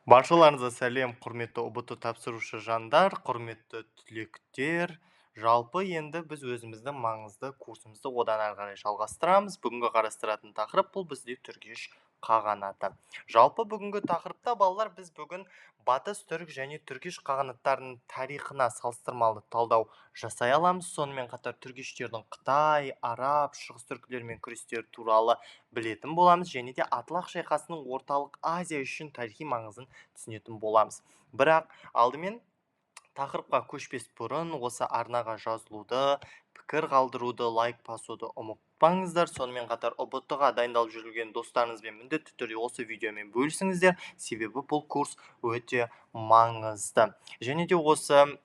Баршаларыңызға сәлем, құрметті ұбт тапсырушы жандар, құрметті түлектер. Жалпы енді біз өзіміздің маңызды курсымызды одан әрі қарай жалғастырамыз. Бүгінгі қарастыратын тақырып бұл бізде түргеш қағанаты. Жалпы бүгінгі тақырыпта балалар біз бүгін батыс түрік және түргеш қағанаттарының тарихына салыстырмалы талдау жасай аламыз. Сонымен қатар түргештердің Қытай, Араб, шығыс түркілермен күрестері туралы білетін боламыз, және де Атлах шайқасының орталық Азия үшін тарихи маңызын түсінетін боламыз. Бірақ алдымен тақырыпқа көшпес бұрын осы арнаға жазылуды, пікір қалдыруды, лайк басуды ұмытпаңыздар. Сонымен қатар ұбт-ға дайындалып жүрген достарыңызбен міндетті түрде осы видеомен бөлісіңіздер, себебі бұл курс өте маңызды. Және де осы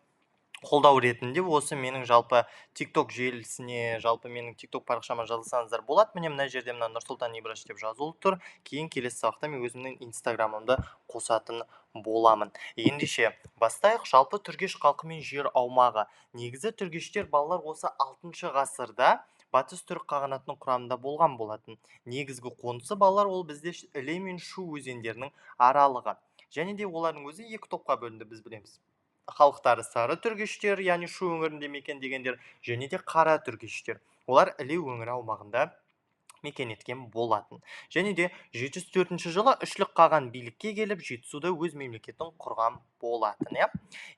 қолдау ретінде осы менің жалпы TikTok желісіне, жалпы менің TikTok парақшама жазылсаңыздар болады. Міне мына жерде мына Нұрсұлтан Ибраш деп жазылып тұр. Кейін келесі сабақта мен өзімнің инстаграмымды қосатын боламын. Ендеше бастайық. Жалпы түргеш халқы мен жер аумағы. Негізі түргештер балалар осы 6 ғасырда батыс түрік қағанатының құрамында болған болатын. Негізгі қонысы балалар ол бізде Іле мен Шу өзендерінің аралығы. Және де олардың өзі екі топқа бөлінді, біз білеміз. Халықтары сары түргештер, яғни Шу өңірінде мекендегендер, және де қара түргештер. Олар Іле өңірі аумағында мекен еткен болатын. Және де 704 жылы Үшлік қаған билікке келіп, Жетісуда өз мемлекетін құрған болатын.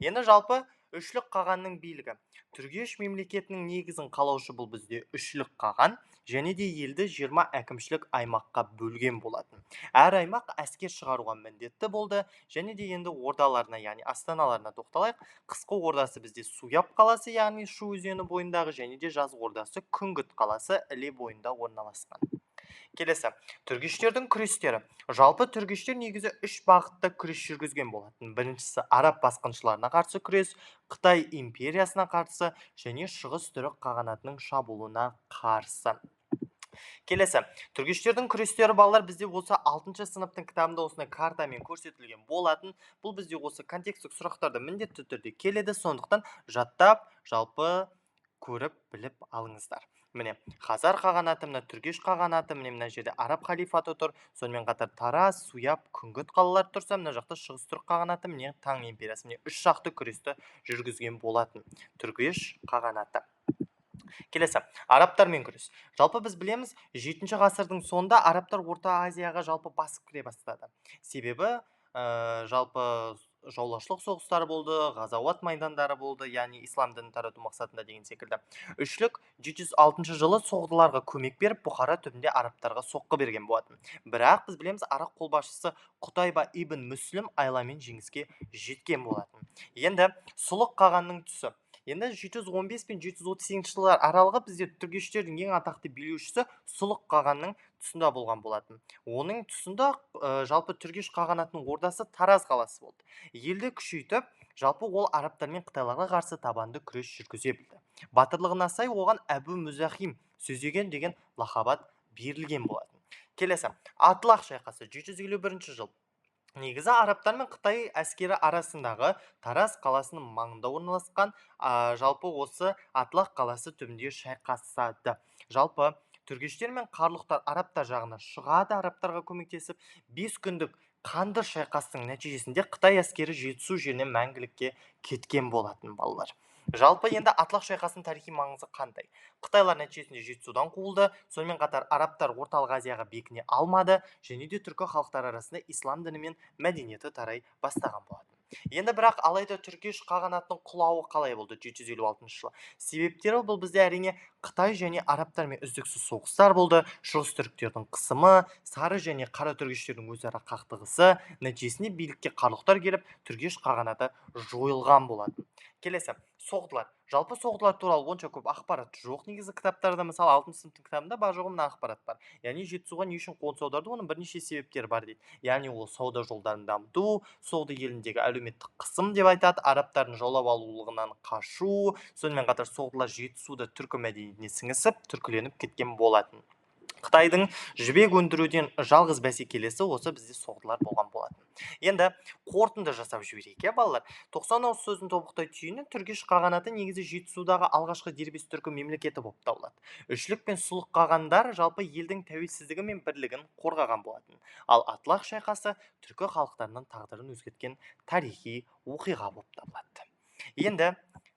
Енді жалпы Үшлік қағанның билігі. Түргеш мемлекетінің негізін қалаушы бұл бізде Үшлік қаған, және де елді 20 әкімшілік аймаққа бөлген болатын. Әр аймақ әскер шығаруға міндетті болды, және де енді ордаларына, яғни астаналарына тоқталайық. Қысқы ордасы бізде Суяб қаласы, яғни Шу өзені бойындағы, және де жазғы ордасы Күнгіт қаласы Іле бойында орналасқан. Келесі, түргештердің күрестері. Жалпы түргештер негізі 3 бағытта күрес жүргізген болатын. Біріншісі араб басқыншыларына қарсы күрес, Қытай империясына қарсы, және шығыс түрік қағанатының шабуылына қарсы. Келесі, түргештердің күрестері балалар бізде осы 6 сыныптың кітабында осындай картамен көрсетілген болатын. Бұл бізде осы контекстік сұрақтарды міндетті түрде келеді, сондықтан жаттап, жалпы көріп біліп алыңыздар. Міне, Хазар қағанаты, мына түргеш қағанаты, міне мына жерде араб халифаты тұр, сонымен қатар Тарас, Суяб, Күнгіт қалалар тұрса, мына жақта шығыс түрік қағанаты, міне Таң империясы, міне 3 жақты күресті жүргізген болатын. Түргеш қағанаты. Келесі, арабтармен күрес. Жалпы біз білеміз, 7 ғасырдың соңында арабтар Орта Азияға жалпы басып кіре бастады. Себебі жалпы жаулаушылық соғыстары болды, ғазауат майдандары болды, яғни ислам дінін тарату мақсатында деген секілді. Үшлік 706 жылы соғдыларға көмек беріп, Бұхара түбінде арабтарға соққы берген болатын. Бірақ біз білеміз, арақ қолбасшысы Құтайба ибн Мүслім айламен жеңіске жеткен болатын. Енді Сұлық қағанның тұсы. Енді 715 пен 738 жылдар аралығы бізде түргештердің ең атақты билеушісі Сұлық қағанның тұсында болған болатын. Оның тұсында жалпы түргеш қағанатының ордасы Тараз қаласы болды. Елді күшейтіп, жалпы ол арабтар мен қытайларға қарсы табанды күрес жүргізе білді. Батырлығына сай оған Әбу Мүзахим сөздеген деген лақабат берілген болатын. Келесі, Атлах шайқасы 751 жыл. Негізі арабтар мен Қытай әскері арасындағы Тараз қаласының маңында орналасқан, жалпы осы Атлах қаласы түбінде шайқасады. Жалпы түргештер мен қарлұқтар арабтар жағына шығады, арабтарға көмектесіп, 5 күндік қанды шайқастың нәтижесінде Қытай әскері Жетісу жерінен мәңгілікке кеткен болатын балалар. Жалпы енді Атлах шайқасының тарихи маңызы қандай? Қытайлар нәтижесінде Жетісудан қуылды, сонымен қатар арабтар Орталық Азияға бекіне алмады, және де түркі халықтары арасында ислам діні мен мәдениеті тарай бастаған болатын. Енді бірақ алайда түргеш қағанатының құлауы қалай болды 756 жылы? Себептері бұл бізде әрине Қытай және арабтармен үздіксіз соғыстар болды, шығыс түріктердің қысымы, сары және қара түргештердің өзара қақтығысы, нәтижесінде билікке қарлұқтар келіп, түргеш қағанаты жойылған болатын. Келесі, соғдылар. Жалпы соғдылар туралы онша көп ақпарат жоқ. Негізі кітаптарда, мысалы 6 сыныптың кітабында бар жоғы мына ақпарат бар. Яғни Жетісуға не үшін қоныс аударды, оның бірнеше себептері бар дейді. Яғни ол сауда жолдарын дамыту, соғды еліндегі әлеуметтік қысым деп айтады, арабтардың жаулап алулығынан қашу, сонымен қатар соғдылар Жетісуда түркі мәдениетіне сіңісіп, түркіленіп кеткен болатын. Қытайдың жібек өндіруден жалғыз бәсекелесі осы бізде соғдылар болған болатын. Енді қорытынды жасап жіберейік, иә балалар. 99 сөздің тобықтай түйіні түргеш қағанаты негізі Жетісудағы алғашқы дербес түркі мемлекеті болып табылады. Үшлік пен сұлық қағандар жалпы елдің тәуелсіздігі мен бірлігін қорғаған болатын. Ал Атлах шайқасы түркі халықтарының тағдырын өзгерткен тарихи оқиға болып табылады. Енді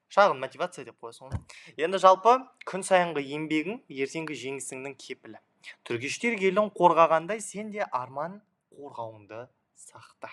шағын мотивация деп қоясың ғой. Енді жалпы күн сайынғы еңбегің ертеңгі жеңісіңнің кепілі. Түргештер елін қорғағандай, сен де арман қорғауыңды сақта.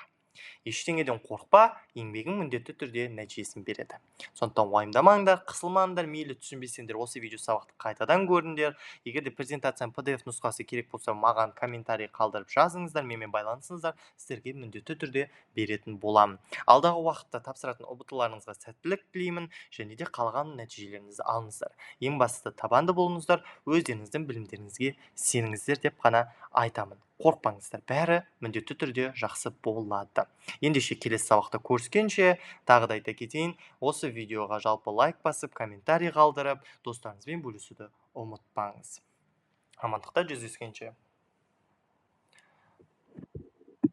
Ештеңеден қорықпа, еңбегің міндетті түрде нәтижесін береді. Сондықтан уайымдамаңдар, қысылмаңдар, мейлі түсінбесеңдер осы видео сабақты қайтадан көріңдер. Егер де презентацияның PDF нұсқасы керек болса, маған комментарий қалдырып жазыңыздар, менімен байланысыңыздар, сіздерге міндетті түрде беретін боламын. Алдағы уақытта тапсыратын ұбт-ларыңызға сәттілік тілеймін, және де қалған нәтижелеріңізді алыңыздар. Ең бастысы табанды болыңыздар, өздеріңіздің білімдеріңізге сеніңіздер деп қана айтамын. Қорықпаңыздар, бәрі міндетті түрде жақсы болады. Ендеше келесі сабақта көріскенше, тағы да айта кетейін, осы видеоға жалпы лайк басып, комментарий қалдырып, достарыңызбен бөлісуді ұмытпаңыз. Амандықта жүздескенше.